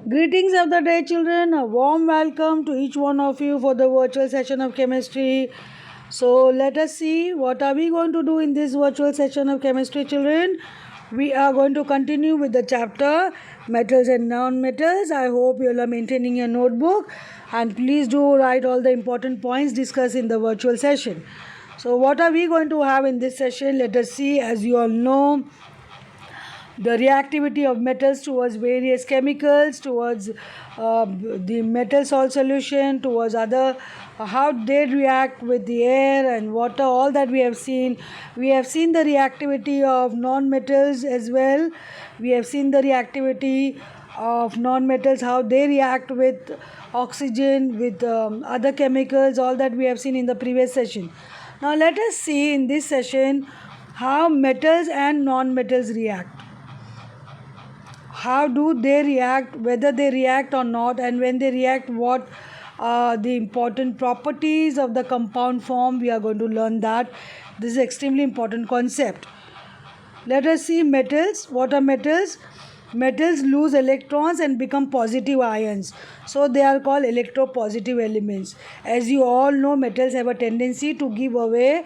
Greetings of the day, children. A warm welcome to each one of you for the virtual session of chemistry. So, let us see what are we going to do in this virtual session of chemistry, children. We are going to continue with the chapter metals and non-metals. I hope you are maintaining your notebook, and please do write all the important points discussed in the virtual session. So, what are we going to have in this session? Let us see. As you all know, the reactivity of metals towards various chemicals, towards the metal salt solution, towards other, how they react with the air and water, all that we have seen. We have seen the reactivity of non-metals as well. We have seen the reactivity of non-metals, how they react with oxygen, with other chemicals, all that we have seen in the previous session. Now let us see in this session how metals and non-metals react. How do they react, whether they react or not, and when they react, what are the important properties of the compound form. We are going to learn that. This is extremely important concept. Let us see metals. What are metals? Metals lose electrons and become positive ions, so they are called electropositive elements. As you all know, metals have a tendency to give away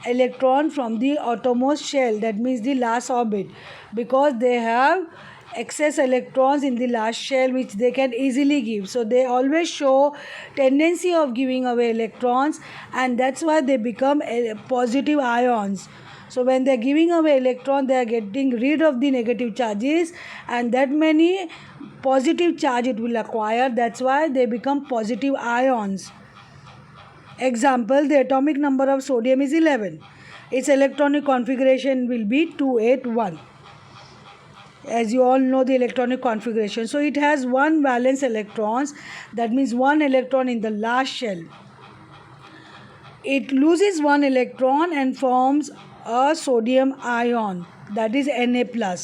electron from the outermost shell, that means the last orbit, because they have excess electrons in the last shell which they can easily give, so they always show tendency of giving away electrons, and that's why they become positive ions. So when they are giving away electron, they are getting rid of the negative charges, and that many positive charge it will acquire. That's why they become positive ions. Example, the atomic number of sodium is 11. Its electronic configuration will be 281. As you all know the electronic configuration. So it has one valence electrons, that means one electron in the last shell. It loses one electron and forms a sodium ion, that is Na+.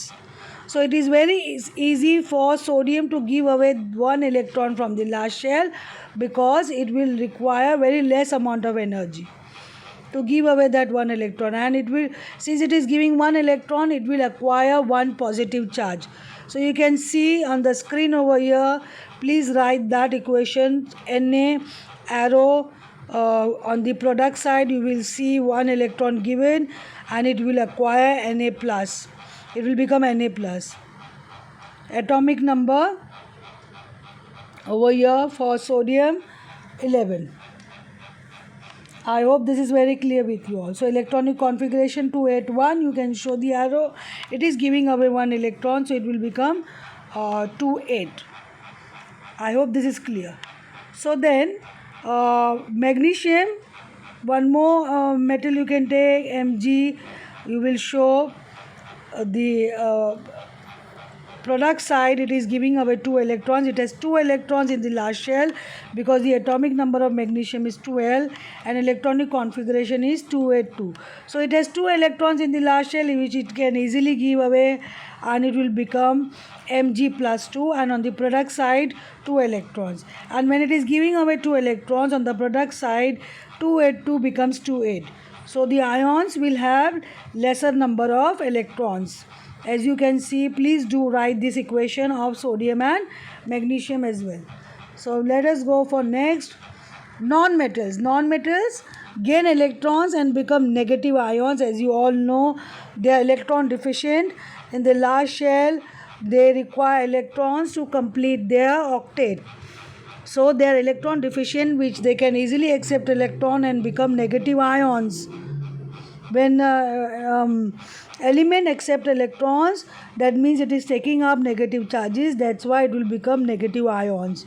So it is very easy for sodium to give away one electron from the last shell, because it will require very less amount of energy to give away that one electron, and it will, since it is giving one electron, it will acquire one positive charge. So you can see on the screen over here, please write that equation. Na arrow, on the product side you will see one electron given, and it will acquire Na+. It will become Na+. Atomic number over here for sodium 11. I hope this is very clear with you all. So electronic configuration 281, you can show the arrow. It is giving away one electron, so it will become 28. I hope this is clear. So then magnesium, one more metal you can take, Mg. You will show the product side, it is giving away 2 electrons. It has 2 electrons in the last shell, because the atomic number of magnesium is 12 and electronic configuration is 282. So it has 2 electrons in the last shell, which it can easily give away, and it will become Mg+2, and on the product side 2 electrons. And when it is giving away 2 electrons on the product side, 282 becomes 28. So the ions will have lesser number of electrons. As you can see, please do write this equation of sodium and magnesium as well. So let us go for next. Non-metals. Non-metals gain electrons and become negative ions. As you all know, they are electron deficient. In the last shell, they require electrons to complete their octet. So they are electron deficient, which they can easily accept electron and become negative ions. When element accept electrons, that means it is taking up negative charges. That's why it will become negative ions.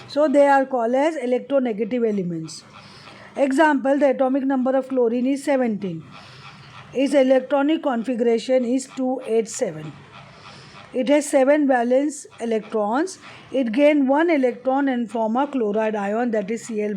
So they are called as electronegative elements. Example, the atomic number of chlorine is 17. Its electronic configuration is 287. It has 7 valence electrons. It gain 1 electron and form a chloride ion, that is Cl-.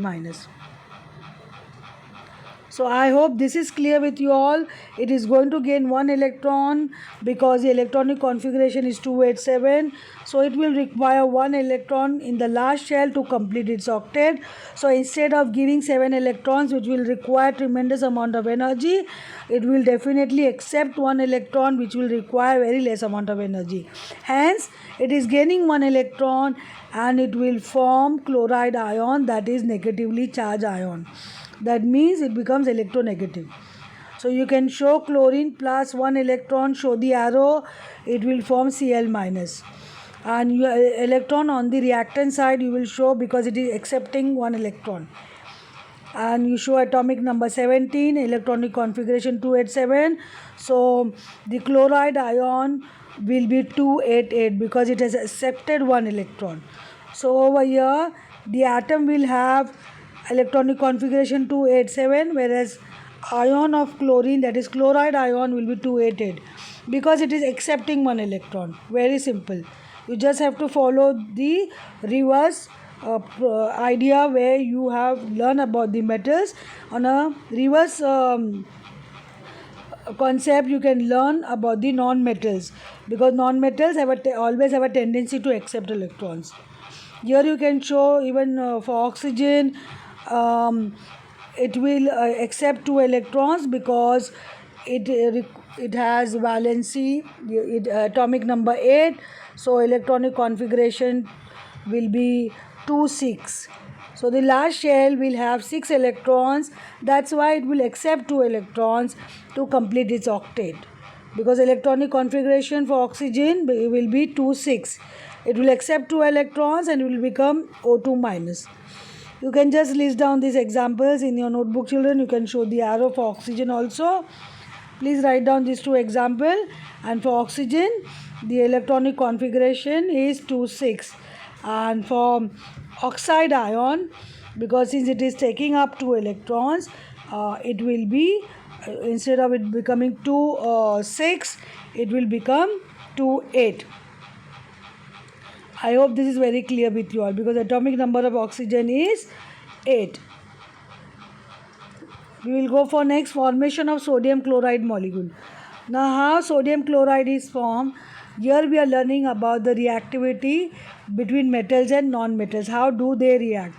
So So I hope this is clear with you all. It is going to gain 1 electron because the electronic configuration is 287. So it will require 1 electron in the last shell to complete its octet. So instead of giving 7 electrons, which will require tremendous amount of energy, it will definitely accept 1 electron, which will require very less amount of energy. Hence it is gaining 1 electron and it will form chloride ion, that is negatively charged ion. That means it becomes electronegative. So you can show chlorine plus 1 electron, show the arrow, it will form Cl minus. And your electron on the reactant side you will show because it is accepting 1 electron. And you show atomic number 17, electronic configuration 287. So the chloride ion will be 288 because it has accepted 1 electron. So over here the atom will have electronic configuration 287, whereas ion of chlorine, that is chloride ion, will be 288 because it is accepting 1 electron. Very simple. You just have to follow the reverse idea where you have learned about the metals. On a reverse concept you can learn about the non-metals, because non-metals always have a tendency to accept electrons. Here you can show even for oxygen, it will accept 2 electrons because it has valency, atomic number 8. So electronic configuration will be 2 6. So the last shell will have 6 electrons. That's why it will accept 2 electrons to complete its octet, because electronic configuration for oxygen will be 2 6. It will accept 2 electrons and it will become O2 minus. You can just list down these examples in your notebook, children. You can show the arrow for oxygen also. Please write down these 2 examples. And for oxygen, the electronic configuration is 2 6. And for oxide ion, because since it is taking up 2 electrons, it will be, instead of it becoming 2 6, it will become 2 8. I hope this is very clear with you all, because atomic number of oxygen is 8. We will go for next, formation of sodium chloride molecule. Now how sodium chloride is formed? Here we are learning about the reactivity between metals and non-metals. How do they react?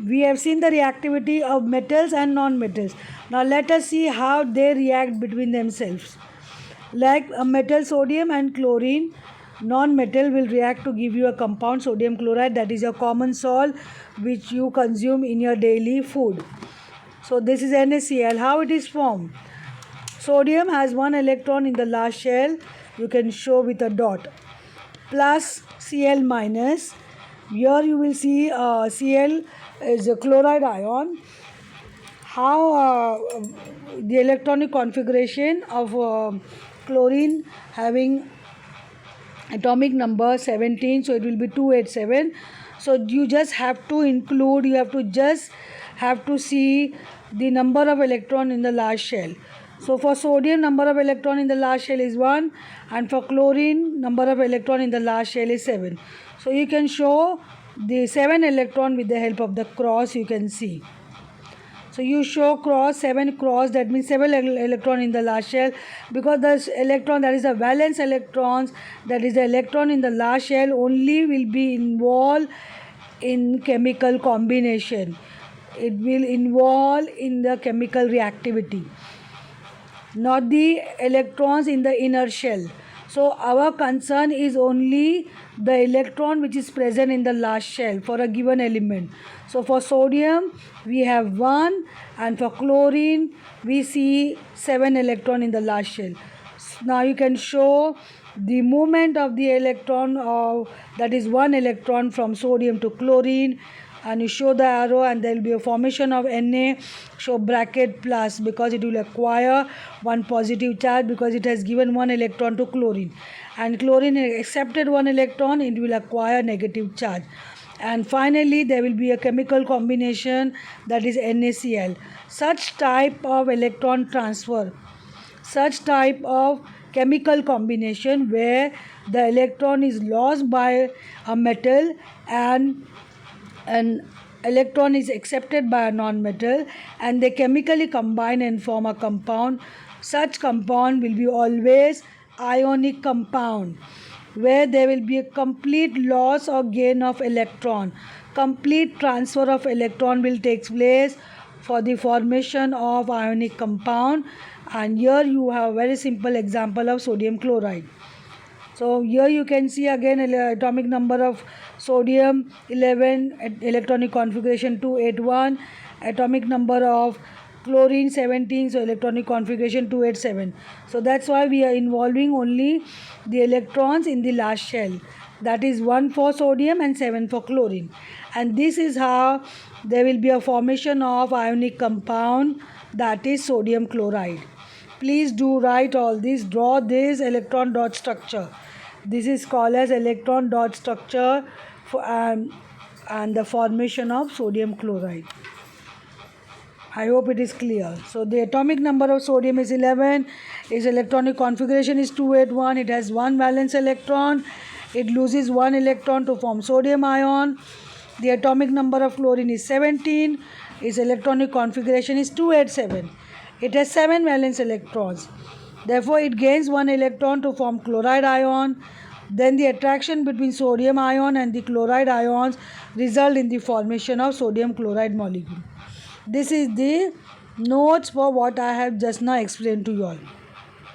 We have seen the reactivity of metals and non-metals. Now let us see how they react between themselves. Like a metal sodium and chlorine, non-metal will react to give you a compound sodium chloride, that is a common salt which you consume in your daily food. So this is NaCl. How it is formed? Sodium has 1 electron in the last shell, you can show with a dot, plus Cl minus. Here you will see Cl is a chloride ion. How the electronic configuration of chlorine having atomic number 17, so it will be 287. So you just have to include, you have to just have to see the number of electron in the last shell. So for sodium, number of electron in the last shell is 1, and for chlorine, number of electron in the last shell is 7. So you can show the 7 electron with the help of the cross, you can see. So you show cross, 7 cross, that means 7 electron in the last shell, because the electron, that is the valence electrons, that is the electron in the last shell, only will be involved in chemical combination. It will involve in the chemical reactivity, not the electrons in the inner shell. So our concern is only the electron which is present in the last shell for a given element. So for sodium we have 1, and for chlorine we see 7 electron in the last shell. Now you can show the movement of the electron, that is 1 electron from sodium to chlorine, and you show the arrow and there will be a formation of Na, show bracket plus, because it will acquire 1 positive charge because it has given 1 electron to chlorine, and chlorine accepted 1 electron, it will acquire negative charge. And finally there will be a chemical combination, that is NaCl. Such type of electron transfer, such type of chemical combination where the electron is lost by a metal and an electron is accepted by a non-metal and they chemically combine and form a compound. Such compound will be always ionic compound, where there will be a complete loss or gain of electron. Complete transfer of electron will take place for the formation of ionic compound. And here you have a very simple example of sodium chloride. So here you can see again atomic number of sodium 11, electronic configuration 281, atomic number of chlorine 17, so electronic configuration 287. So that's why we are involving only the electrons in the last shell, that is 1 for sodium and 7 for chlorine. And this is how there will be a formation of ionic compound, that is sodium chloride. Please do write all this, draw this electron dot structure. This is called as electron dot structure for, and the formation of sodium chloride. I hope it is clear. So the atomic number of sodium is 11, its electronic configuration is 281, it has one valence electron, it loses one electron to form sodium ion. The atomic number of chlorine is 17, its electronic configuration is 287. It has 7 valence electrons. Therefore, it gains 1 electron to form chloride ion. Then the attraction between sodium ion and the chloride ions result in the formation of sodium chloride molecule. This is the notes for what I have just now explained to you all.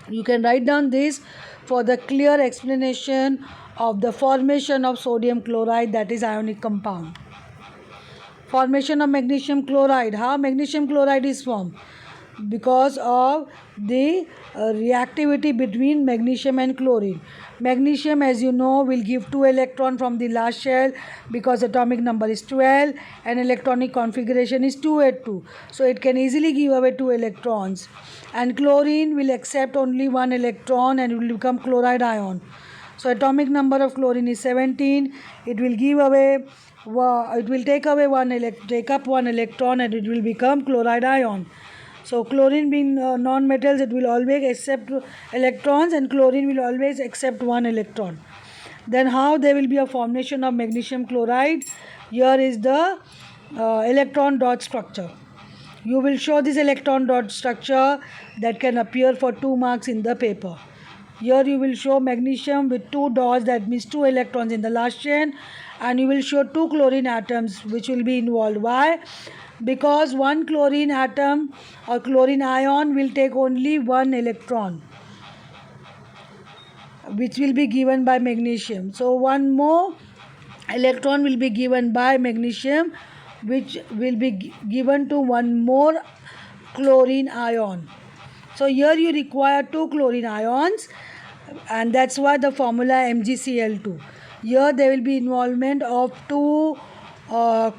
You can write down this for the clear explanation of the formation of sodium chloride, that is ionic compound. Formation of magnesium chloride. How magnesium chloride is formed? Because of the reactivity between magnesium and chlorine. Magnesium, as you know, will give 2 electrons from the last shell because atomic number is 12 and electronic configuration is 282. So it can easily give away 2 electrons. And chlorine will accept only 1 electron and it will become chloride ion. So atomic number of chlorine is 17. It will give away, it will take away take up 1 electron and it will become chloride ion. So chlorine being non-metals, it will always accept electrons and chlorine will always accept 1 electron. Then how there will be a formation of magnesium chloride? Here is the electron dot structure. You will show this electron dot structure that can appear for 2 marks in the paper. Here you will show magnesium with 2 dots, that means 2 electrons in the last chain, and you will show 2 chlorine atoms which will be involved. Why? Because 1 chlorine atom or chlorine ion will take only 1 electron, which will be given by magnesium. So 1 more electron will be given by magnesium, which will be given to 1 more chlorine ion. So here you require 2 chlorine ions, and that's why the formula MgCl2. Here there will be involvement of 2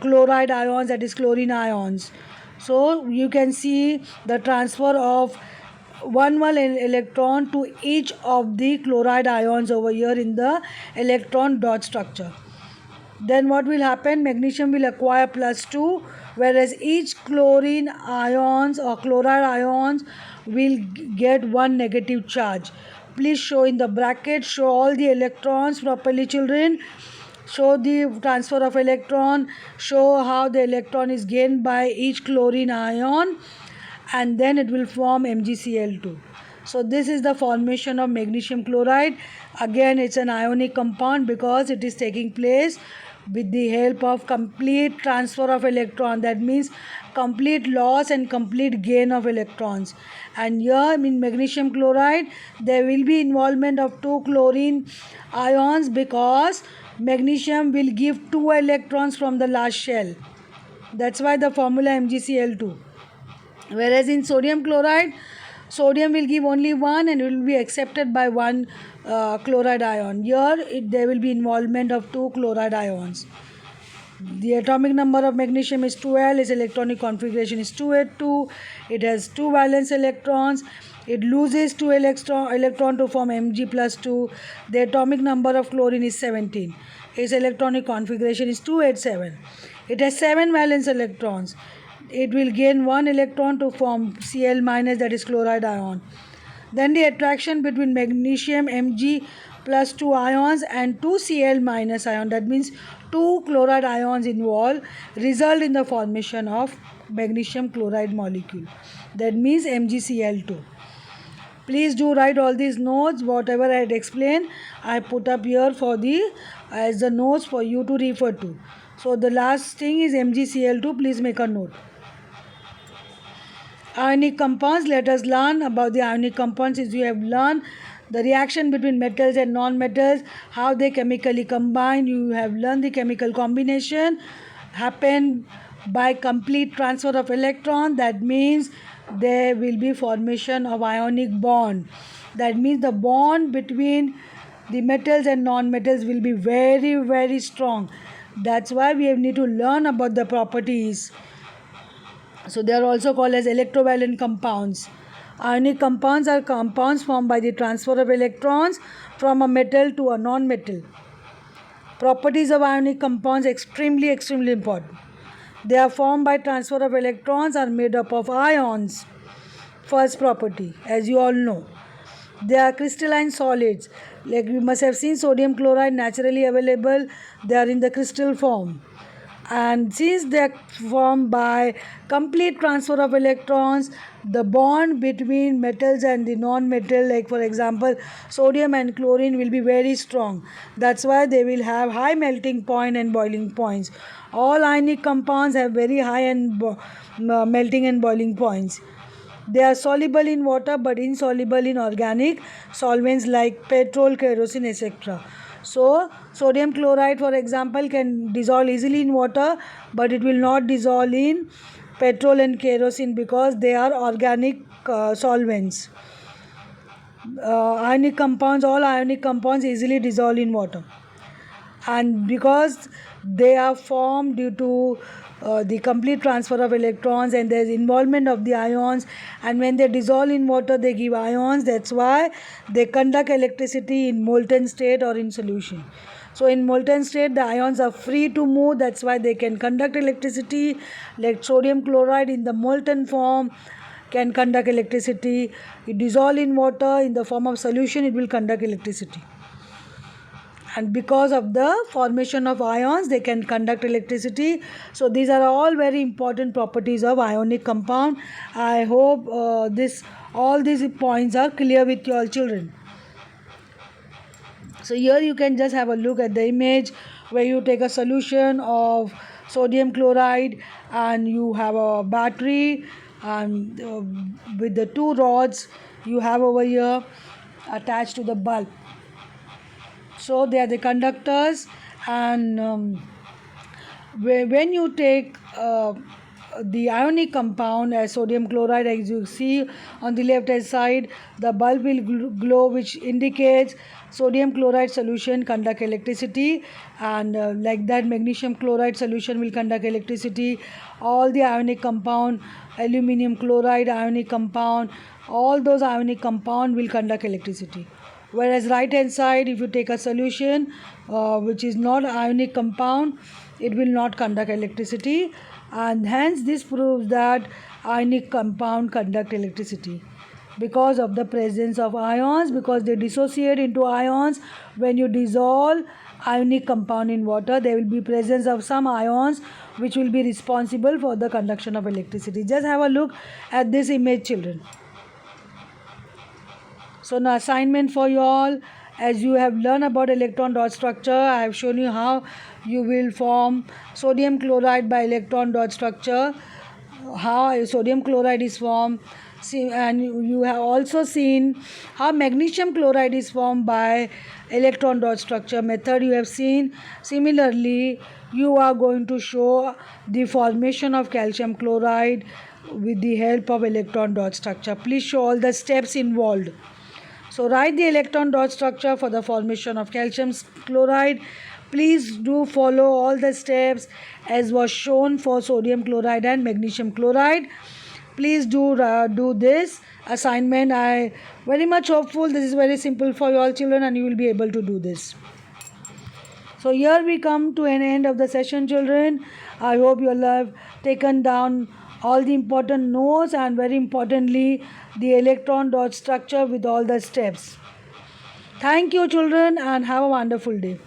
chloride ions, that is chlorine ions. So you can see the transfer of 1 electron to each of the chloride ions over here in the electron dot structure. Then what will happen? Magnesium will acquire +2, whereas each chlorine ions or chloride ions will get 1 negative charge. Please show in the bracket, show all the electrons properly, children. Show the transfer of electron, show how the electron is gained by each chlorine ion, and then it will form MgCl2. So this is the formation of magnesium chloride. Again, it's an ionic compound because it is taking place with the help of complete transfer of electron. That means complete loss and complete gain of electrons. And here in magnesium chloride, there will be involvement of 2 chlorine ions because magnesium will give 2 electrons from the last shell. That's why the formula MgCl2. Whereas in sodium chloride, sodium will give only 1 and it will be accepted by 1 chloride ion. Here there will be involvement of 2 chloride ions. The atomic number of magnesium is 12, its electronic configuration is 282. It has 2 valence electrons. It loses 2 electron to form Mg+2. The atomic number of chlorine is 17. Its electronic configuration is 287. It has 7 valence electrons. It will gain 1 electron to form Cl-, that is chloride ion. Then the attraction between magnesium Mg plus 2 ions and 2 Cl minus ion, that means 2 chloride ions involved, result in the formation of magnesium chloride molecule, that means MgCl2. Please do write all these notes, whatever I had explained I put up here for the as the notes for you to refer to. So the last thing is MgCl2, please make a note. Ionic compounds, let us learn about the ionic compounds. As you have learned the reaction between metals and non-metals, how they chemically combine. You have learned the chemical combination happen by complete transfer of electron. That means there will be formation of ionic bond. That means the bond between the metals and non-metals will be very, very strong. That's why we need to learn about the properties. So they are also called as electrovalent compounds. Ionic compounds are compounds formed by the transfer of electrons from a metal to a non-metal. Properties of ionic compounds extremely important. They are formed by transfer of electrons, are made up of ions. First property, as you all know. They are crystalline solids. Like you must have seen sodium chloride naturally available. They are in the crystal form. And since they are formed by complete transfer of electrons, the bond between metals and the non-metal, like for example sodium and chlorine, will be very strong. That's why they will have high melting point and boiling points. All ionic compounds have very high and melting and boiling points. They are soluble in water but insoluble in organic solvents like petrol, kerosene, etc. So sodium chloride, for example, can dissolve easily in water, but it will not dissolve in petrol and kerosene because they are organic solvents. Ionic compounds, all ionic compounds easily dissolve in water, and because they are formed due to the complete transfer of electrons and there is involvement of the ions, and when they dissolve in water they give ions. That's why they conduct electricity in molten state or in solution. So in molten state the ions are free to move, that's why they can conduct electricity. Like sodium chloride in the molten form can conduct electricity. It dissolve in water in the form of solution, it will conduct electricity. And because of the formation of ions they can conduct electricity. So these are all very important properties of ionic compound. I hope all these points are clear with your children. So here you can just have a look at the image where you take a solution of sodium chloride and you have a battery, and with the two rods you have over here attached to the bulb. So they are the conductors, and when you take the ionic compound as sodium chloride, as you see on the left hand side, the bulb will glow, which indicates sodium chloride solution conduct electricity, and like that magnesium chloride solution will conduct electricity. All the ionic compound, aluminum chloride ionic compound, all those ionic compound will conduct electricity. Whereas right hand side, if you take a solution which is not ionic compound, it will not conduct electricity, and hence this proves that ionic compound conduct electricity because of the presence of ions, because they dissociate into ions. When you dissolve ionic compound in water, there will be presence of some ions which will be responsible for the conduction of electricity. Just have a look at this image, children. So now assignment for you all, as you have learned about electron dot structure, I have shown you how you will form sodium chloride by electron dot structure, how sodium chloride is formed. See, and you have also seen how magnesium chloride is formed by electron dot structure method you have seen. Similarly, you are going to show the formation of calcium chloride with the help of electron dot structure. Please show all the steps involved. So write the electron dot structure for the formation of calcium chloride. Please do follow all the steps as was shown for sodium chloride and magnesium chloride. Please do this assignment. I very much hopeful this is very simple for you all children and you will be able to do this. So here we come to an end of the session, children. I hope you all have taken down all the important notes and very importantly the electron dot structure with all the steps. Thank you, children, and have a wonderful day.